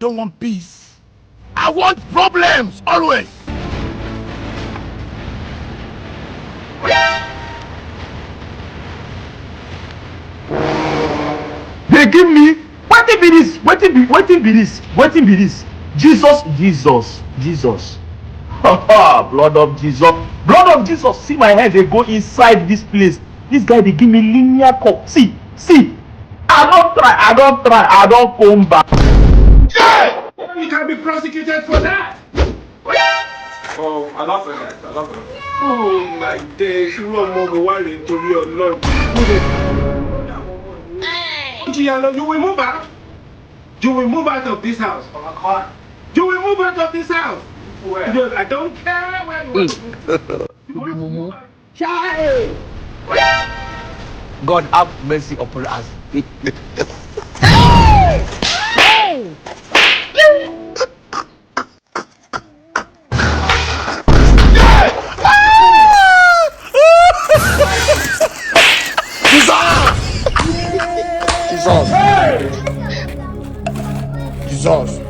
don't want peace. I want problems always. They give me wetin be this? Wetin be this? Jesus. Blood of Jesus. See my hand, they go inside this place. This guy, they give me linear cup. See. I don't come back. Yeah! You can be prosecuted for that. Oh, I love that. Oh my days, you want more worry to your Lord. You will move out. You will move out of this house. You will move out of this house. Where? I don't care where you are. Child. God have mercy upon us. Jesus!